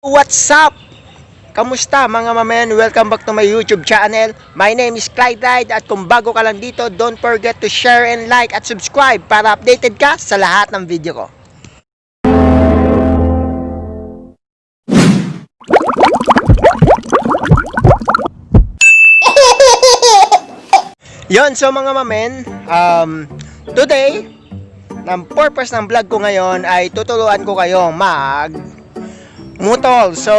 What's up? Kamusta mga mamen? Welcome back to my YouTube channel. My name is Clyde Ride at kung bago ka lang dito, don't forget to share and like at subscribe para updated ka sa lahat ng video ko. Yon, so mga mamen, today, ang purpose ng vlog ko ngayon ay tuturuan ko kayo motor. So,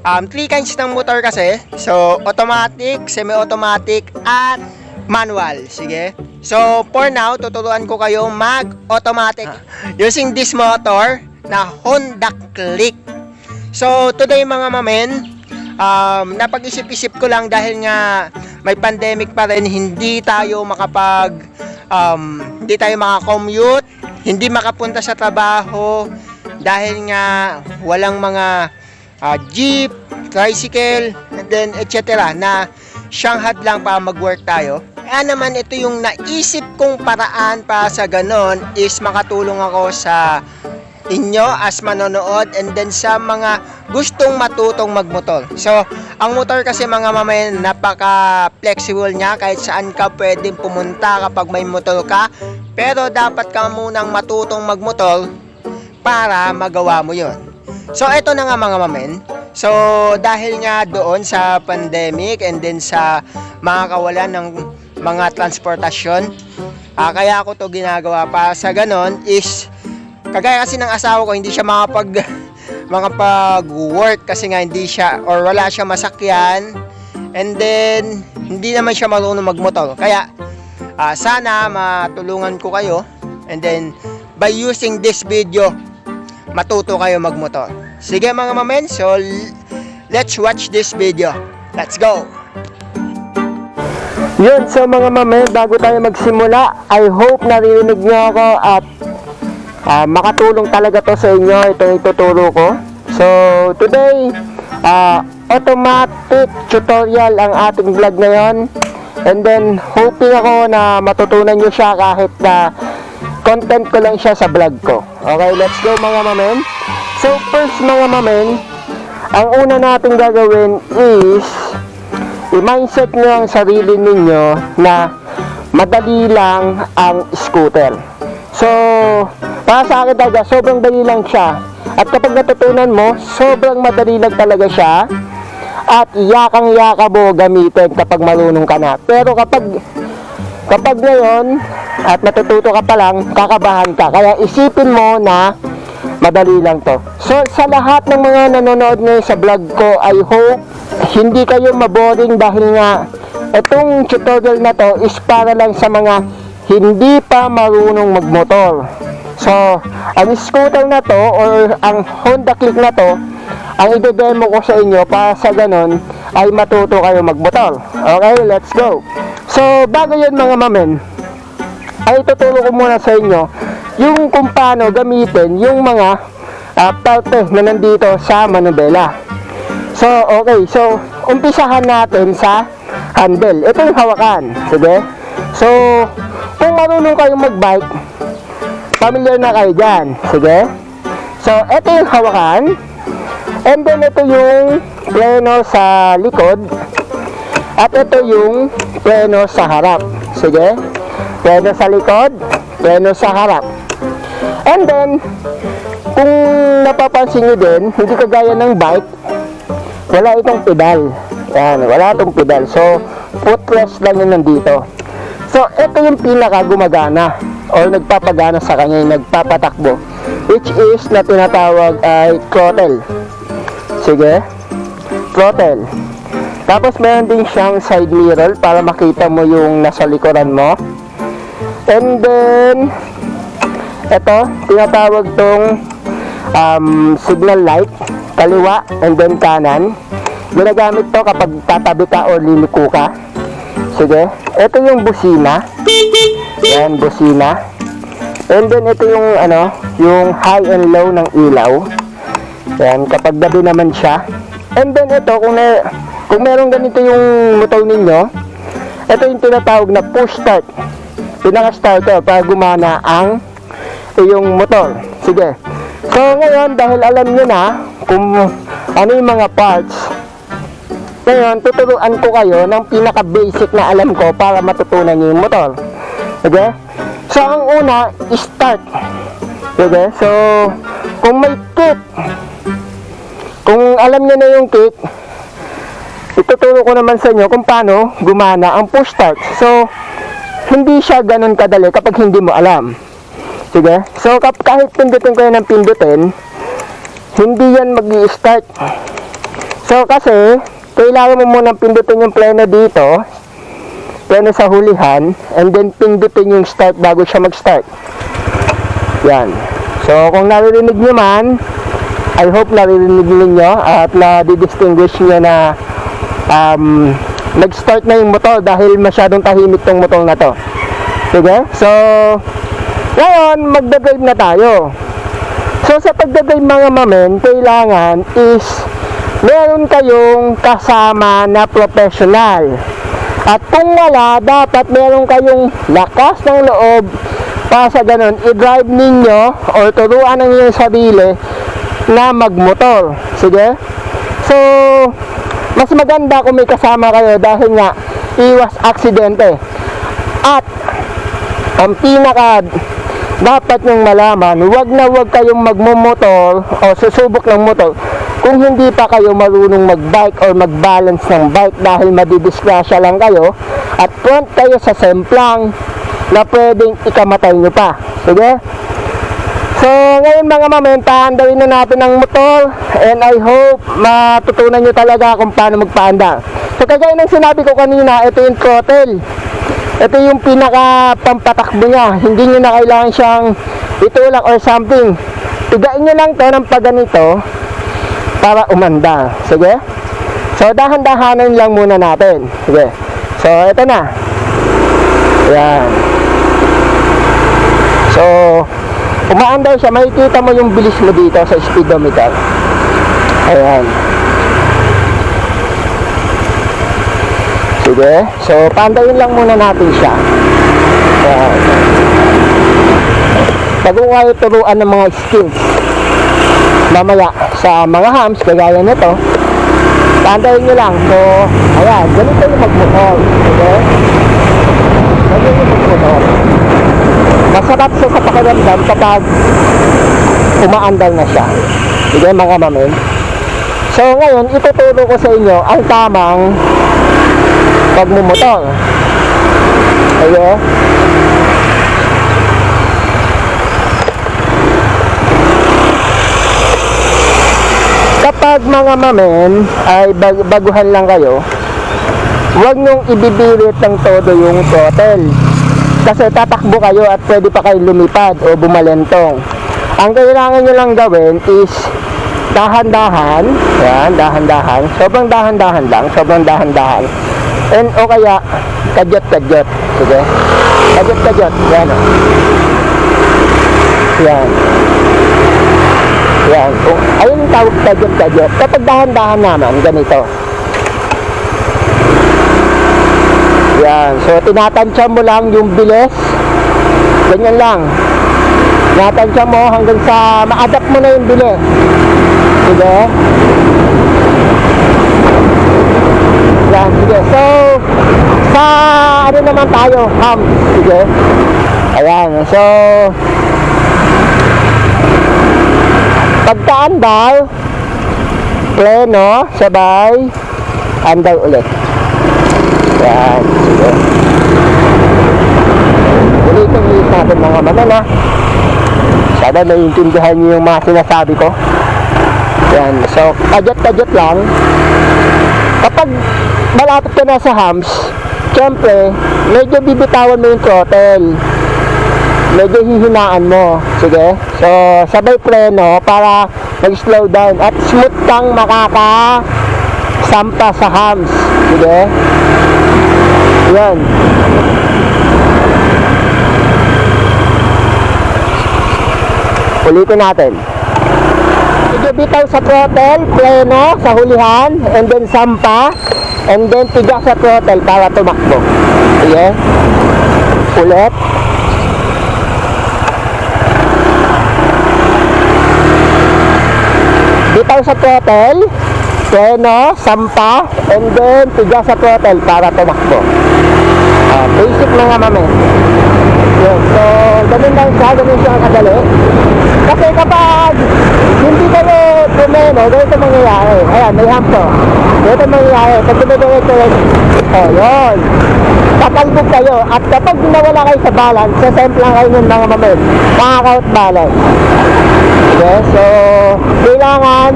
3 kinds ng motor kasi. So, automatic, semi-automatic, at manual. Sige. So, for now, tuturuan ko kayo mag-automatic using this motor na Honda Click. So, today mga mamen, napag-isip-isip ko lang dahil nga may pandemic pa rin, hindi tayo maka-commute, hindi makapunta sa trabaho dahil nga walang mga jeep, tricycle, and then etc. na siyang hadlang para mag-work tayo. Kaya naman ito yung naisip kong paraan para sa ganon is makatulong ako sa inyo as manonood and then sa mga gustong matutong magmotor. So, ang motor kasi mga mamayan, napaka-flexible niya, kahit saan ka pwedeng pumunta kapag may motor ka, pero dapat ka munang matutong magmotor para magawa mo yon. So, ito na nga mga mamen. So, dahil nga doon sa pandemic and then sa mga kawalan ng mga transportasyon, kaya ako to ginagawa para sa ganon is kagaya kasi ng asawa ko, hindi siya makapag-work kasi nga hindi siya or wala siya masakyan, and then hindi naman siya marunong magmotor. Kaya sana matulungan ko kayo, and then by using this video matuto kayo magmotor. Sige mga mamen, so let's watch this video. Let's go! Yun, so mga mamen, bago tayo magsimula, I hope naririnig nyo ako at makatulong talaga to sa inyo, itong ituturo ko. So, today, automatic tutorial ang ating vlog ngayon. And then, hoping ako na matutunan nyo siya kahit na content ko lang siya sa vlog ko. Okay, let's go mga mamen. So, first mga mamen, ang una natin gagawin is i-mindset nyo ang sarili ninyo na madali lang ang scooter. So, para sa akin talaga, sobrang dali lang siya. At kapag natutunan mo, sobrang madali lang talaga siya. At yakang-yaka mo gamitin kapag marunong ka na. Pero kapag ngayon, at natututo ka pa lang, kakabahan ka. Kaya isipin mo na madali lang to. So, sa lahat ng mga nanonood ngayon sa vlog ko, I hope hindi kayo maboring dahil nga itong tutorial na to is para lang sa mga hindi pa marunong magmotor. So, ang scooter na to or ang Honda Click na to, ang i-demo ko sa inyo para sa ganon ay matuto kayo magmotor. Okay, let's go. So, bago yun mga mamen, ay tuturo ko muna sa inyo yung kung paano gamitin yung mga parte na nandito sa manubela. So, okay. So, umpisahan natin sa handle. Ito yung hawakan. Sige. So, kung marunong kayong magbike, familiar na kayo dyan. Sige. So, ito yung hawakan. And then, ito yung pleno sa likod. At ito yung pleno sa harap. Sige. Pleno sa likod, pleno sa harap. And then, kung napapansin nyo din, hindi kagaya ng bike, wala itong pedal. Yan, wala itong pedal. So, footrest lang yun nandito. So, ito yung pinaka gumagana or nagpapagana sa kanya, yung nagpapatakbo, which is na tinatawag ay throttle. Sige, throttle. Tapos meron din siyang side mirror para makita mo yung nasa likuran mo. And then ito, tinatawag tong signal light, kaliwa and then kanan. Ginagamit to kapag tatabi ka o liliko ka. Sige, ito yung busina. Yan, busina. And then ito yung yung high and low ng ilaw. Yan, kapag gabi naman siya. And then ito, kung meron ganito yung motor ninyo, ito yung tinatawag na push start. Pinaka-starter para gumana ang iyong motor. Sige. So ngayon, dahil alam nyo na kung ano yung mga parts. Ngayon, tuturuan ko kayo ng pinaka-basic na alam ko para matutunan nyo yung motor. Okay? So, ang una, start. Okay? So, kung may kick, kung alam nyo na yung kick, ituturo ko naman sa inyo kung paano gumana ang push start. So, hindi siya ganun kadali kapag hindi mo alam. Sige? So, kahit pindutin ko yan ng pindutin, hindi yan mag-i-start. So, kasi, kailangan mo munang pindutin yung pleno dito, pleno sa hulihan, and then pindutin yung start bago siya mag-start. Yan. So, kung naririnig nyo man, I hope naririnig ninyo at na-distinguish nyo na nag-start na yung motor dahil masyadong tahimik tong motor na to. Sige? So, ngayon, magdadrive na tayo. So, sa pagdadrive mga mamen, kailangan is meron kayong kasama na professional. At kung wala, dapat meron kayong lakas ng loob para sa ganun, i-drive ninyo o turuan ng inyong sarili na magmotor. Sige? So, mas maganda kung may kasama kayo dahil nga, iwas aksidente. At, ang pinaka dapat nyong malaman, huwag na huwag kayong magmumotor o susubok ng motor kung hindi pa kayo marunong mag-bike or mag-balance ng bike dahil madidisgrasya lang kayo at front kayo sa semplang na pwedeng ikamatay nyo pa. Sige? So, ngayon mga mamen, paandawin na natin ang motor and I hope matutunan nyo talaga kung paano magpaanda. So, kagaya ng sinabi ko kanina, ito yung throttle. Ito yung pinaka pampatakbo niya. Hindi nyo na kailangan siyang itulak or something. Tigain nyo lang to ng pagganito para umanda. Sige? So, dahan-dahanan lang muna natin. Sige. So, ito na. Ayan. So, umaandar siya. Makikita mo yung bilis mo dito sa speedometer. Ayan. Sige. So, paandayin lang muna natin siya. Ayan. Bago kayo turuan ng mga skills mamaya sa mga hams, kagaya nito, paandayin nyo lang. So, ayan. Ganito yung magmotor. Sige. Ganito yung magmotor. Masarap siya sa pakiramdam kapag umaandar na siya. Sige, mga mamen. So, ngayon, ituturo ko sa inyo ang tamang pagmumotor. Ayo. Kapag mga mamen ay baguhan lang kayo, huwag nyong ibibirit ng todo yung throttle. Kasi tatakbo kayo at pwede pa kayo lumipad o bumalentong. Ang kailangan nyo lang gawin is dahan-dahan. Yan, dahan-dahan. Sobrang dahan-dahan lang. Sobrang dahan-dahan. And o kaya, kadyot-kadyot. Sige. Kadyot-kadyot. Yan o. Yan. Yan. Ayun yung tawag kadyot-kadyot. Kapag dahan-dahan naman, ganito. Yan. So, tinatansya mo lang yung bilis. Ganyan lang. Tinatansya mo hanggang sa ma-adapt mo na yung bilis. Sige. Yan. Sige. So, sa ano naman tayo? Sige. Ayan. So, pagka-andar, pleno, sabay, andar ulit. Yan, sige. Ulit natin mga manan ha. Sana naiintindihan niyo yung mga sinasabi ko. Yan, so kadyat-kadyat lang. Kapag malapit ka na sa hams, syempre, medyo bibitawan mo yung throttle. Medyo hihinaan mo. Sige. So, sabay preno para mag-slow down at smooth kang makakasampa sa hams. Sige. Yan. Ulitin natin. Medyo bitaw sa throttle, pleno sa hulihan, and then sampa, and then tiga sa throttle para tumakbo. Sige. Ulit. Bitaw bitaw sa throttle, preno, sampa, and then tiga sa throttle para tumakbo. Basic mga mamen. Yun. So, ganun siya kadali. Kasi kapag hindi kayo preno, ganito mangyayari. Ayan, may hampo. Ganito mangyayari. Pag dumidiretso rin, yun. Tatalbog kayo. At kapag nawala kayo sa balance, sasemp lang kayo ng mga mamen. Makaka-out balance. Okay, so, kailangan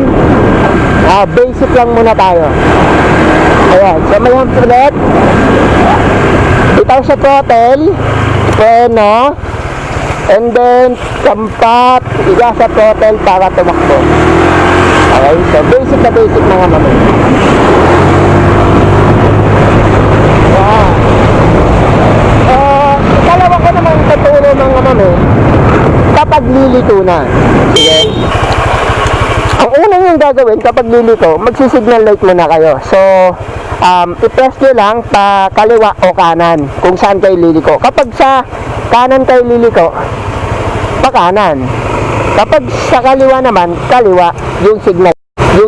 basic lang muna tayo. Ayan, so may hump ulit. Bitaw sa throttle, preno, and then sampat, tiga sa throttle para tumakbo. Okay, so basic na basic mga mamen. Dalawa ko naman katuro mga mamen kapag lilito na. Sige. Ang unang yung gagawin kapag lilito, magsisignal light muna kayo. So, i-press nyo lang pa kaliwa o kanan kung saan kayo liliko. Kapag sa kanan kayo liliko, pa kanan. Kapag sa kaliwa naman, kaliwa yung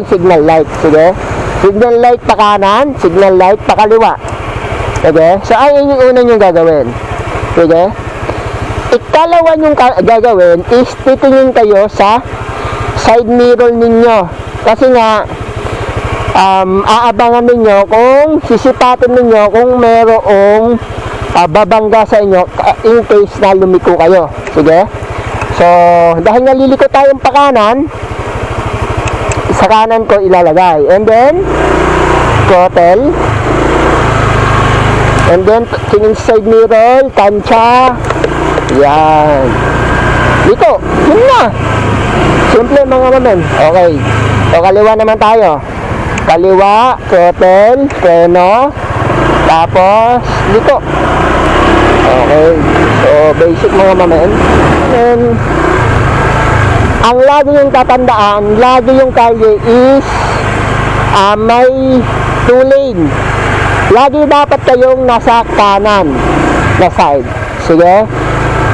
signal light. Sige? Signal light pa kanan, signal light pa kaliwa. Sige? So, ayun yung unang yung gagawin. Sige? Ikalawa yung gagawin is titingin kayo sa side mirror ninyo. Kasi nga, aabangan ninyo kung sisipatin ninyo kung merong babangga sa inyo in case na lumiko kayo. Sige? So, dahil naliliko tayong pakanan, sa kanan ko ilalagay. And then, throttle. And then, tingin sa side mirror, tansya. Yan. Liko. Yun na. Simple mga mamen. Okay. So, kaliwa naman tayo. Kaliwa, throttle, preno, tapos, liko. Okay. So, basic mga mamen. And, ang lagi yung tatandaan, lagi yung kalye is may 2 lane. Lagi dapat kayong nasa kanan na side. Sige?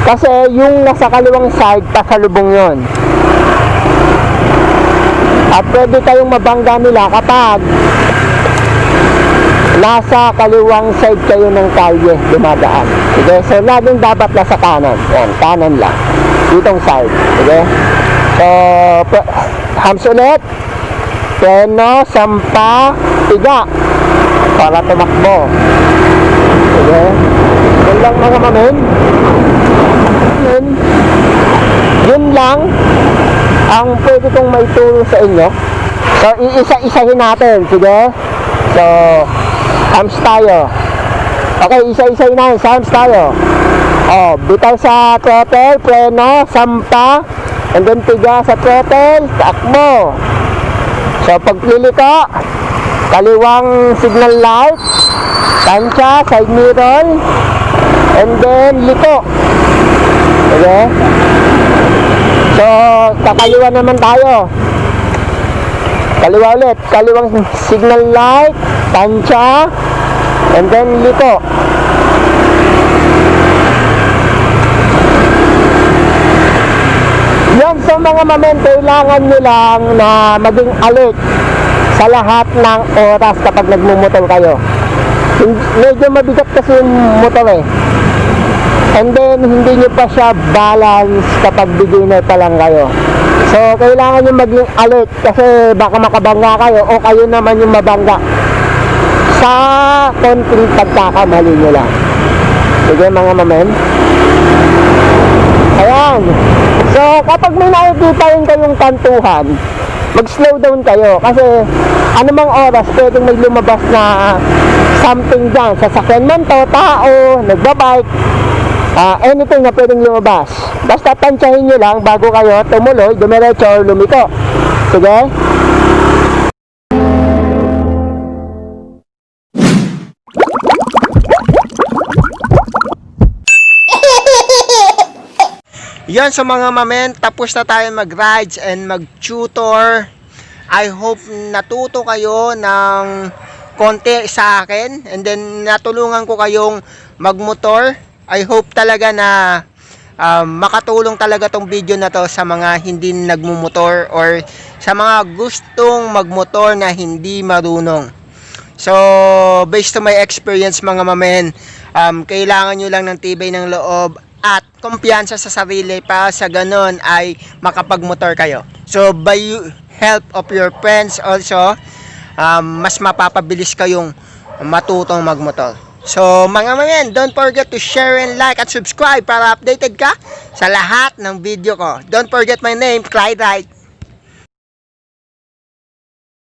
Kasi yung nasa kaliwang side, pasalubong yun. At pwede kayong mabangga nila kapag nasa kaliwang side kayo ng kalye dumadaan. Sige? So, laging dapat nasa kanan. Yan, kanan lang. Ditong side. Sige? So, hams ulit. Preno, sampa, tiga. Para tumakbo. Sige? Yun lang mga mamen. Yun lang ang pwede kong may turo sa inyo. So, iisa-isahin natin. Sige? So, hams tayo. Okay, isa-isahin natin. Sa hams tayo. Bitaw sa throttle, preno, sampa, and then tiga sa throttle, takbo. So, pagliliko, kaliwang signal light, tansya, side mirror, and then liko. Okay? So, kakaliwa naman tayo. Kaliwa ulit. Kaliwang signal light, tansya, and then liko. Yan, so mga mamen, kailangan nyo lang na maging alert sa lahat ng oras kapag nagmumotol kayo. Medyo mabigat kasi yung motor eh. And then, hindi nyo pa siya balance kapag beginner pa lang kayo. So, kailangan nyo maging alert kasi baka makabangga kayo o kayo naman yung mabangga sa konting pagkakamali nyo lang. Sige mga mamen. Ayan. So, kapag may nakikita rin kayong kantuhan, mag-slow down kayo kasi anumang oras pwedeng may lumabas na something dyan. Sasakyan man to, tao, nagbabike, anything na pwedeng lumabas. Basta tansyahin nyo lang bago kayo tumuloy, dumiretso or lumiko. Sige? Yan, so mga mamen, tapos na tayo mag-rides and mag-tutor. I hope natuto kayo ng konti sa akin and then natulungan ko kayong magmotor. I hope talaga na makatulong talaga tong video na to sa mga hindi nagmumotor or sa mga gustong magmotor na hindi marunong. So, based to my experience mga mamen, kailangan nyo lang ng tibay ng loob at kumpiyansa sa sarili para sa ganon ay makapagmotor kayo. So, by help of your friends also, mas mapapabilis kayong matutong magmotor. So, mga mamen, don't forget to share and like at subscribe para updated ka sa lahat ng video ko. Don't forget my name, Clyde Wright.